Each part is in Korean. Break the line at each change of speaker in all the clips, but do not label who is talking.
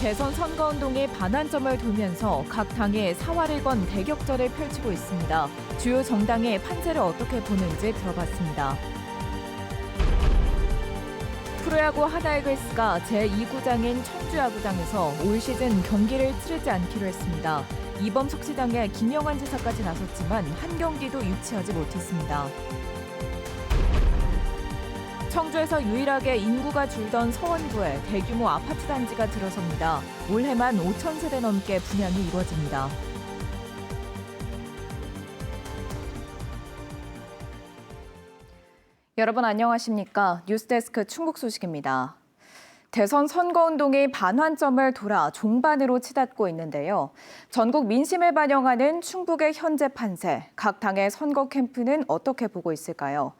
대선 선거운동이 반환점을 돌면서 각 당이 사활을 건 대격전을 펼치고 있습니다. 주요 정당의 판세를 어떻게 보는지 들어봤습니다. 프로야구 하나이글스가 제2구장인 청주야구장에서 올 시즌 경기를 치르지 않기로 했습니다. 이범석 시장의 김영환 지사까지 나섰지만 한 경기도 유치하지 못했습니다. 청주에서 유일하게 인구가 줄던 서원구에 대규모 아파트 단지가 들어섭니다. 올해만 5천 세대 넘게 분양이 이루어집니다. 여러분 안녕하십니까? 뉴스데스크 충북 소식입니다. 대선 선거운동이 반환점을 돌아 종반으로 치닫고 있는데요. 전국 민심을 반영하는 충북의 현재 판세, 각 당의 선거 캠프는 어떻게 보고 있을까요?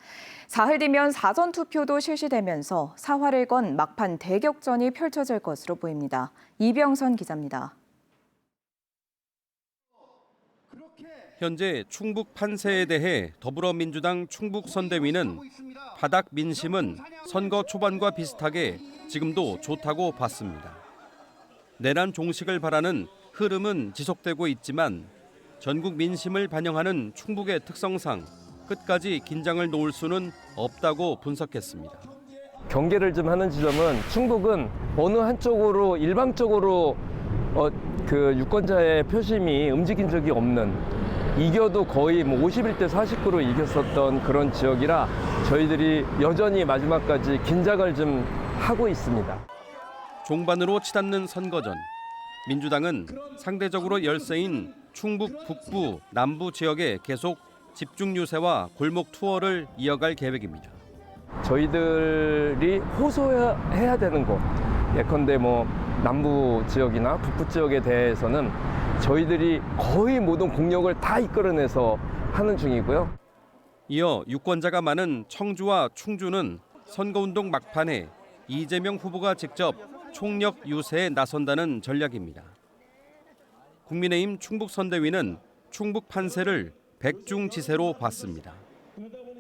사흘 뒤면 사전투표도 실시되면서 사활을 건 막판 대격전이 펼쳐질 것으로 보입니다. 이병선 기자입니다.
현재 충북 판세에 대해 더불어민주당 충북선대위는 바닥 민심은 선거 초반과 비슷하게 지금도 좋다고 봤습니다. 내란 종식을 바라는 흐름은 지속되고 있지만 전국 민심을 반영하는 충북의 특성상 끝까지 긴장을 놓을 수는 없다고 분석했습니다.
경계를 좀 하는 지점은 충북은 어느 한쪽으로 일방적으로 그 유권자의 표심이 움직인 적이 없는, 이겨도 거의 51대 49로 이겼었던 그런 지역이라 저희들이 여전히 마지막까지 긴장을 좀 하고 있습니다.
종반으로 치닫는 선거전, 민주당은 상대적으로 열세인 충북 북부, 남부 지역에 계속 집중 유세와 골목 투어를 이어갈 계획입니다.
저희들이 호소해야 되는 곳, 예컨대 남부 지역이나 북부 지역에 대해서는 저희들이 거의 모든 공력을 다 이끌어내서 하는 중이고요.
이어 유권자가 많은 청주와 충주는 선거운동 막판에 이재명 후보가 직접 총력 유세에 나선다는 전략입니다. 국민의힘 충북선대위는 충북 판세를 백중지세로 봤습니다.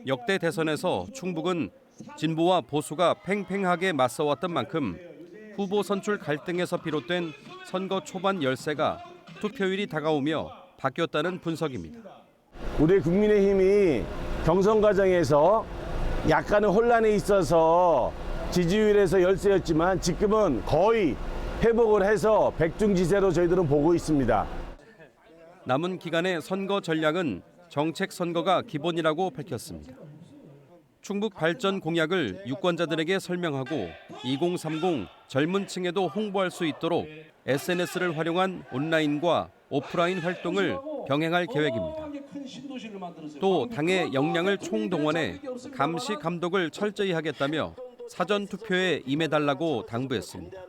역대 대선에서 충북은 진보와 보수가 팽팽하게 맞서왔던 만큼 후보 선출 갈등에서 비롯된 선거 초반 열세가 투표일이 다가오며 바뀌었다는 분석입니다.
우리 국민의힘이 경선 과정에서 약간의 혼란이 있어서 지지율에서 열세였지만 지금은 거의 회복을 해서 백중지세로 저희들은 보고 있습니다.
남은 기간의 선거 전략은 정책 선거가 기본이라고 밝혔습니다. 충북 발전 공약을 유권자들에게 설명하고 2030 젊은 층에도 홍보할 수 있도록 SNS를 활용한 온라인과 오프라인 활동을 병행할 계획입니다. 또 당의 역량을 총동원해 감시 감독을 철저히 하겠다며 사전 투표에 임해달라고 당부했습니다.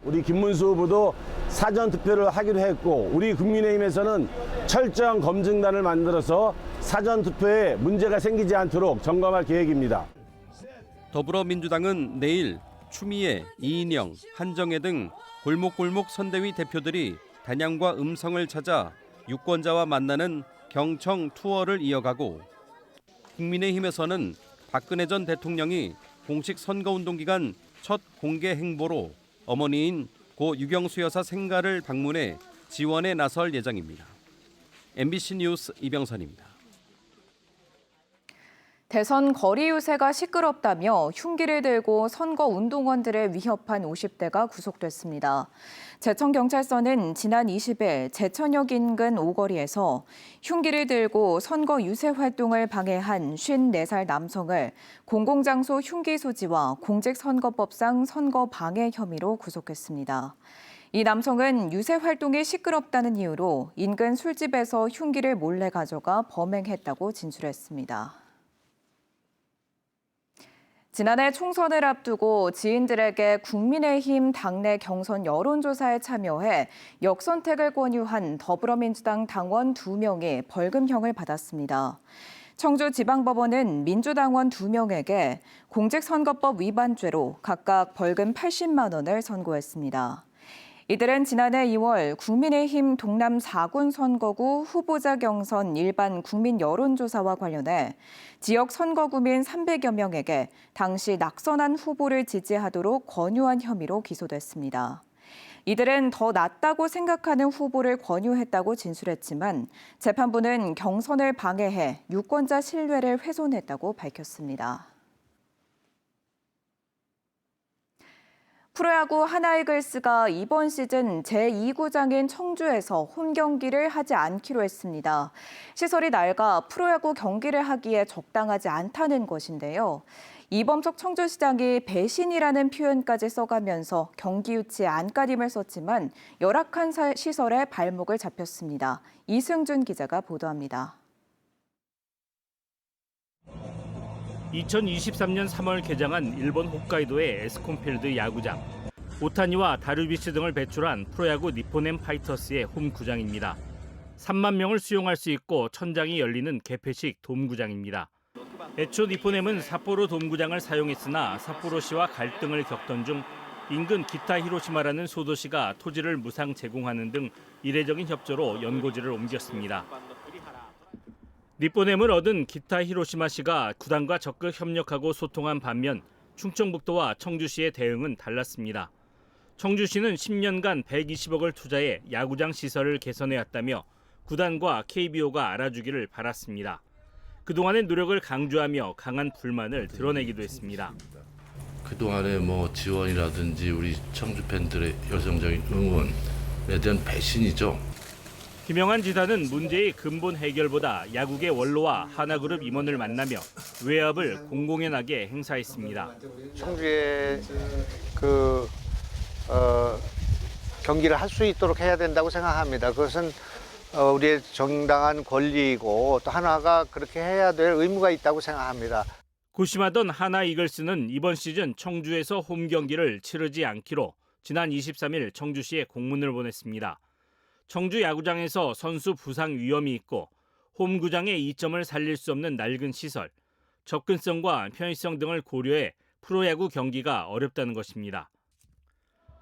우리 김문수 후보도 사전 투표를 하기로 했고, 우리 국민의힘에서는 철저한 검증단을 만들어서 사전 투표에 문제가 생기지 않도록 점검할 계획입니다.
더불어민주당은 내일 추미애, 이인영, 한정혜 등 골목골목 선대위 대표들이 단양과 음성을 찾아 유권자와 만나는 경청 투어를 이어가고, 국민의힘에서는 박근혜 전 대통령이 공식 선거운동 기간 첫 공개 행보로 어머니인 고 유경수 여사 생가를 방문해 지원에 나설 예정입니다. MBC 뉴스 이병선입니다.
대선 거리 유세가 시끄럽다며 흉기를 들고 선거 운동원들을 위협한 50대가 구속됐습니다. 제천경찰서는 지난 20일 제천역 인근 오거리에서 흉기를 들고 선거 유세 활동을 방해한 54살 남성을 공공장소 흉기 소지와 공직선거법상 선거 방해 혐의로 구속했습니다. 이 남성은 유세 활동이 시끄럽다는 이유로 인근 술집에서 흉기를 몰래 가져가 범행했다고 진술했습니다. 지난해 총선을 앞두고 지인들에게 국민의힘 당내 경선 여론조사에 참여해 역선택을 권유한 더불어민주당 당원 2명이 벌금형을 받았습니다. 청주지방법원은 민주당원 2명에게 공직선거법 위반죄로 각각 벌금 80만 원을 선고했습니다. 이들은 지난해 2월 국민의힘 동남 4군 선거구 후보자 경선 일반 국민 여론조사와 관련해 지역 선거구민 300여 명에게 당시 낙선한 후보를 지지하도록 권유한 혐의로 기소됐습니다. 이들은 더 낫다고 생각하는 후보를 권유했다고 진술했지만 재판부는 경선을 방해해 유권자 신뢰를 훼손했다고 밝혔습니다. 프로야구 하나이글스가 이번 시즌 제2구장인 청주에서 홈 경기를 하지 않기로 했습니다. 시설이 낡아 프로야구 경기를 하기에 적당하지 않다는 것인데요. 이범석 청주시장이 배신이라는 표현까지 써가면서 경기 유치에 안간힘을 썼지만 열악한 시설에 발목을 잡혔습니다. 이승준 기자가 보도합니다.
2023년 3월 개장한 일본 홋카이도의 에스콘필드 야구장. 오타니와 다루비시 등을 배출한 프로야구 니포넨 파이터스의 홈 구장입니다. 3만 명을 수용할 수 있고 천장이 열리는 개폐식 돔구장입니다. 애초 니포넴은 삿포로 돔구장을 사용했으나 삿포로시와 갈등을 겪던 중 인근 기타 히로시마라는 소도시가 토지를 무상 제공하는 등 이례적인 협조로 연고지를 옮겼습니다. 니포넴을 얻은 기타 히로시마시가 구단과 적극 협력하고 소통한 반면 충청북도와 청주시의 대응은 달랐습니다. 청주시는 10년간 120억을 투자해 야구장 시설을 개선해왔다며 구단과 KBO가 알아주기를 바랐습니다. 그동안의 노력을 강조하며 강한 불만을 드러내기도 했습니다.
그동안의 지원이라든지 우리 청주 팬들의 열성적인 응원에 대한 배신이죠.
김영한 지사는 문제의 근본 해결보다 야구계 원로와 하나그룹 임원을 만나며 외압을 공공연하게 행사했습니다.
청주에 경기를 할 수 있도록 해야 된다고 생각합니다. 그것은 우리의 정당한 권리이고 또 하나가 그렇게 해야 될 의무가 있다고 생각합니다.
고심하던 하나 이글스는 이번 시즌 청주에서 홈 경기를 치르지 않기로 지난 23일 청주시에 공문을 보냈습니다. 청주 야구장에서 선수 부상 위험이 있고 홈구장의 이점을 살릴 수 없는 낡은 시설, 접근성과 편의성 등을 고려해 프로야구 경기가 어렵다는 것입니다.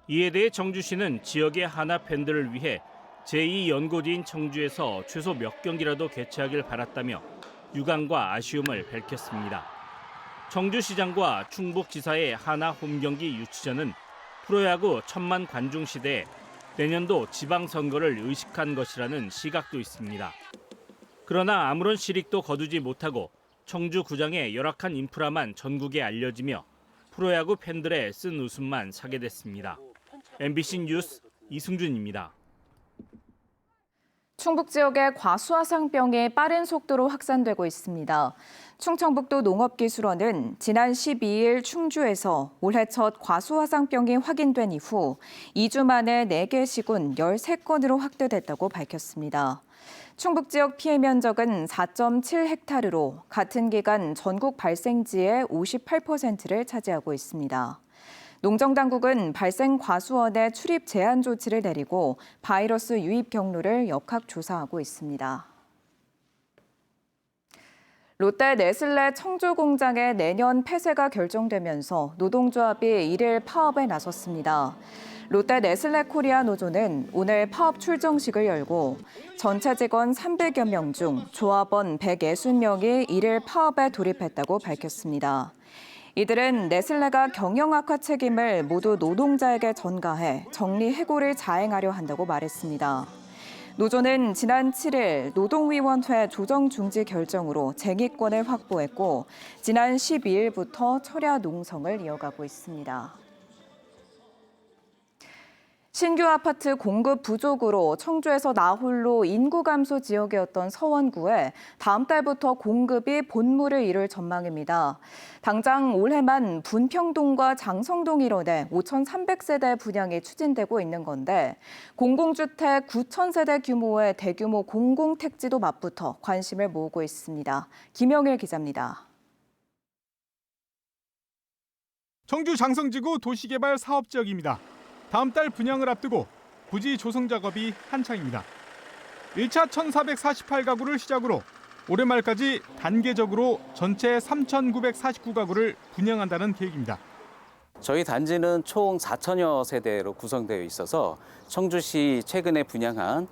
이에 대해 청주시는 지역의 하나 팬들을 위해 제2연고지인 청주에서 최소 몇 경기라도 개최하길 바랐다며 유감과 아쉬움을 밝혔습니다. 청주시장과 충북지사의 하나 홈경기 유치전은 프로야구 1000만 관중 시대에 내년도 지방선거를 의식한 것이라는 시각도 있습니다. 그러나 아무런 실익도 거두지 못하고 청주구장의 열악한 인프라만 전국에 알려지며 프로야구 팬들의 쓴 웃음만 사게 됐습니다. MBC 뉴스 이승준입니다.
충북 지역의 과수화상병이 빠른 속도로 확산되고 있습니다. 충청북도 농업기술원은 지난 12일 충주에서 올해 첫 과수화상병이 확인된 이후 2주 만에 4개 시군 13건으로 확대됐다고 밝혔습니다. 충북 지역 피해 면적은 4.7헥타르로 같은 기간 전국 발생지의 58%를 차지하고 있습니다. 농정당국은 발생 과수원에 출입 제한 조치를 내리고 바이러스 유입 경로를 역학 조사하고 있습니다. 롯데 네슬레 청주 공장의 내년 폐쇄가 결정되면서 노동조합이 이를 파업에 나섰습니다. 롯데 네슬레 코리아 노조는 오늘 파업 출정식을 열고 전체 직원 300여 명 중 조합원 160명이 이를 파업에 돌입했다고 밝혔습니다. 이들은 네슬레가 경영 악화 책임을 모두 노동자에게 전가해 정리해고를 자행하려 한다고 말했습니다. 노조는 지난 7일 노동위원회 조정 중지 결정으로 쟁의권을 확보했고 지난 12일부터 철야 농성을 이어가고 있습니다. 신규 아파트 공급 부족으로 청주에서 나홀로 인구 감소 지역이었던 서원구에 다음 달부터 공급이 본물을 이룰 전망입니다. 당장 올해만 분평동과 장성동 일원에 5,300세대 분양이 추진되고 있는 건데 공공주택 9,000세대 규모의 대규모 공공택지도 맞붙어 관심을 모으고 있습니다. 김영일 기자입니다.
청주 장성지구 도시개발 사업지역입니다. 다음 달 분양을 앞두고 부지 조성 작업이 한창입니다. 1차 1,448가구를 시작으로 올해 말까지 단계적으로 전체 3,949가구를 분양한다는 계획입니다.
저희 단지는 총 4천여 세대로 구성되어 있어서 청주시 최근에 분양한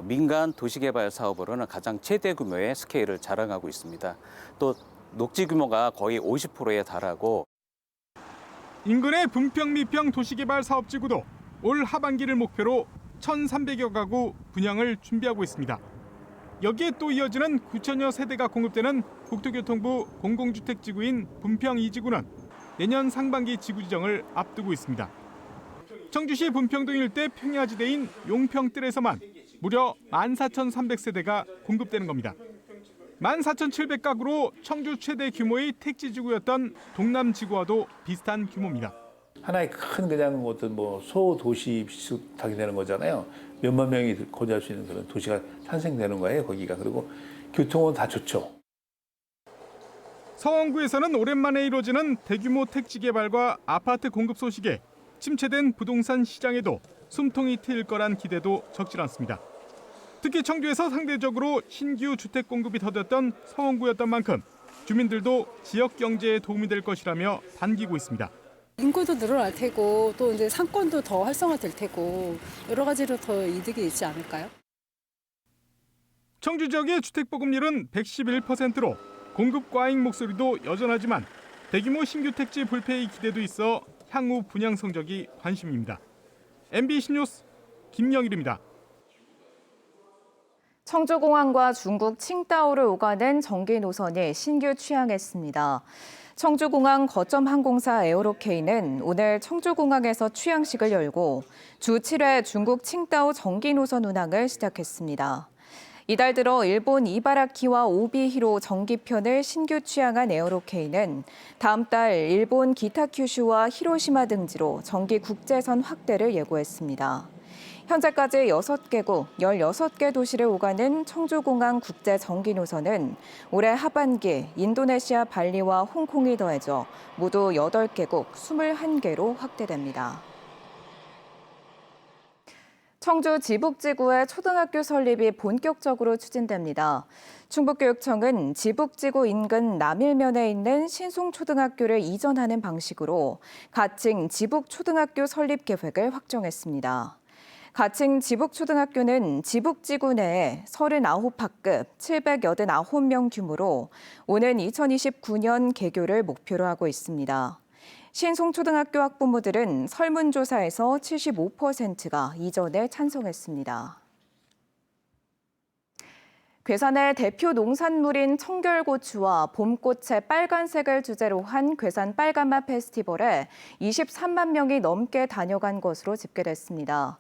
민간 도시개발 사업으로는 가장 최대 규모의 스케일을 자랑하고 있습니다. 또 녹지 규모가 거의 50%에 달하고
인근의 분평 미평 도시개발 사업지구도 올 하반기를 목표로 1,300여 가구 분양을 준비하고 있습니다. 여기에 또 이어지는 9천여 세대가 공급되는 국토교통부 공공주택지구인 분평 2지구는 내년 상반기 지구 지정을 앞두고 있습니다. 청주시 분평동 일대 평야지대인 용평뜰에서만 무려 14,300세대가 공급되는 겁니다. 14,700가구로 청주 최대 규모의 택지지구였던 동남지구와도 비슷한 규모입니다.
하나의 큰 그냥 어떤 소도시 비슷하게 되는 거잖아요. 몇만 명이 거주할 수 있는 그런 도시가 탄생되는 거예요, 거기가. 그리고 교통은 다 좋죠.
서원구에서는 오랜만에 이루어지는 대규모 택지 개발과 아파트 공급 소식에 침체된 부동산 시장에도 숨통이 트일 거란 기대도 적지 않습니다. 특히 청주에서 상대적으로 신규 주택 공급이 더뎠던 서원구였던 만큼 주민들도 지역 경제에 도움이 될 것이라며 반기고 있습니다.
인구도 늘어날 테고 또 이제 상권도 더 활성화될 테고 여러 가지로 더 이득이 있지 않을까요?
청주 지역의 주택 보급률은 111%로 공급 과잉 목소리도 여전하지만 대규모 신규 택지 불패의 기대도 있어 향후 분양 성적이 관심입니다. MBC 뉴스 김영일입니다.
청주공항과 중국 칭다오를 오가는 전기 노선이 신규 취항했습니다. 청주공항 거점항공사 에어로케이는 오늘 청주공항에서 취항식을 열고 주 7회 중국 칭다오 전기 노선 운항을 시작했습니다. 이달 들어 일본 이바라키와 오비히로 전기편을 신규 취항한 에어로케이는 다음 달 일본 기타큐슈와 히로시마 등지로 전기 국제선 확대를 예고했습니다. 현재까지 6개국 16개 도시를 오가는 청주공항 국제 전기 노선은 올해 하반기 인도네시아 발리와 홍콩이 더해져 모두 8개국 21개로 확대됩니다. 청주 지북지구의 초등학교 설립이 본격적으로 추진됩니다. 충북교육청은 지북지구 인근 남일면에 있는 신송초등학교를 이전하는 방식으로 가칭 지북초등학교 설립 계획을 확정했습니다. 가칭 지북초등학교는 지북지구 내에 39학급 789명 규모로 오는 2029년 개교를 목표로 하고 있습니다. 신송초등학교 학부모들은 설문조사에서 75%가 이전에 찬성했습니다. 괴산의 대표 농산물인 청결고추와 봄꽃의 빨간색을 주제로 한 괴산 빨간맛 페스티벌에 23만 명이 넘게 다녀간 것으로 집계됐습니다.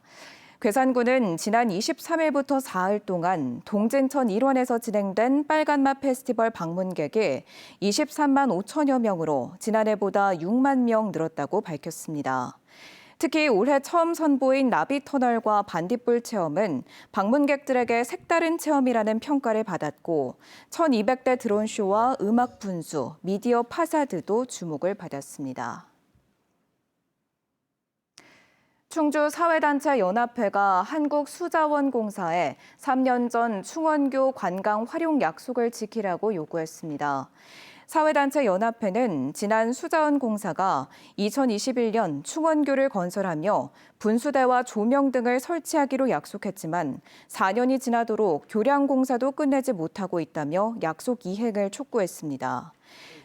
괴산군은 지난 23일부터 4일 동안 동진천 일원에서 진행된 빨간맛 페스티벌 방문객이 23만 5천여 명으로 지난해보다 6만 명 늘었다고 밝혔습니다. 특히 올해 처음 선보인 나비터널과 반딧불 체험은 방문객들에게 색다른 체험이라는 평가를 받았고 1,200대 드론쇼와 음악 분수, 미디어 파사드도 주목을 받았습니다. 충주 사회단체 연합회가 한국수자원공사에 3년 전 충원교 관광 활용 약속을 지키라고 요구했습니다. 사회단체 연합회는 지난 수자원공사가 2021년 충원교를 건설하며 분수대와 조명 등을 설치하기로 약속했지만 4년이 지나도록 교량 공사도 끝내지 못하고 있다며 약속 이행을 촉구했습니다.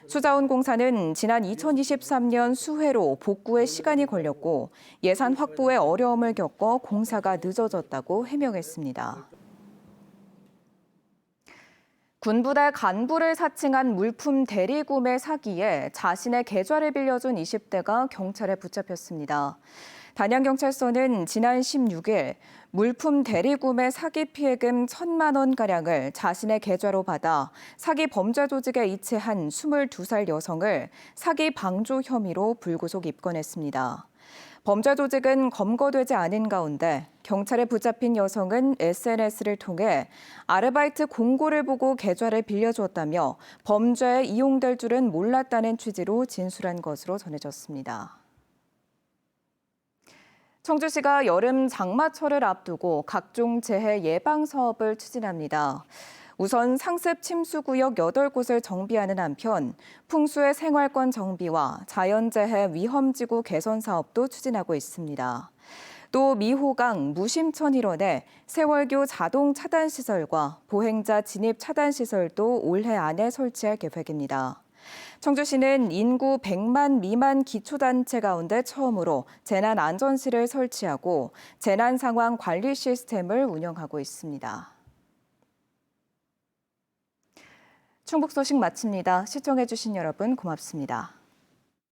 수자원공사는 지난 2023년 수해로 복구에 시간이 걸렸고 예산 확보에 어려움을 겪어 공사가 늦어졌다고 해명했습니다. 군부대 간부를 사칭한 물품 대리구매 사기에 자신의 계좌를 빌려준 20대가 경찰에 붙잡혔습니다. 단양경찰서는 지난 16일 물품 대리구매 사기 피해금 1,000만 원가량을 자신의 계좌로 받아 사기 범죄 조직에 이체한 22살 여성을 사기 방조 혐의로 불구속 입건했습니다. 범죄 조직은 검거되지 않은 가운데 경찰에 붙잡힌 여성은 SNS를 통해 아르바이트 공고를 보고 계좌를 빌려주었다며 범죄에 이용될 줄은 몰랐다는 취지로 진술한 것으로 전해졌습니다. 청주시가 여름 장마철을 앞두고 각종 재해 예방 사업을 추진합니다. 우선 상습 침수구역 8곳을 정비하는 한편 풍수의 생활권 정비와 자연재해 위험지구 개선 사업도 추진하고 있습니다. 또 미호강 무심천 일원에 세월교 자동 차단 시설과 보행자 진입 차단 시설도 올해 안에 설치할 계획입니다. 청주시는 인구 100만 미만 기초단체 가운데 처음으로 재난안전실을 설치하고 재난상황 관리 시스템을 운영하고 있습니다. 충북 소식 마칩니다. 시청해주신 여러분 고맙습니다.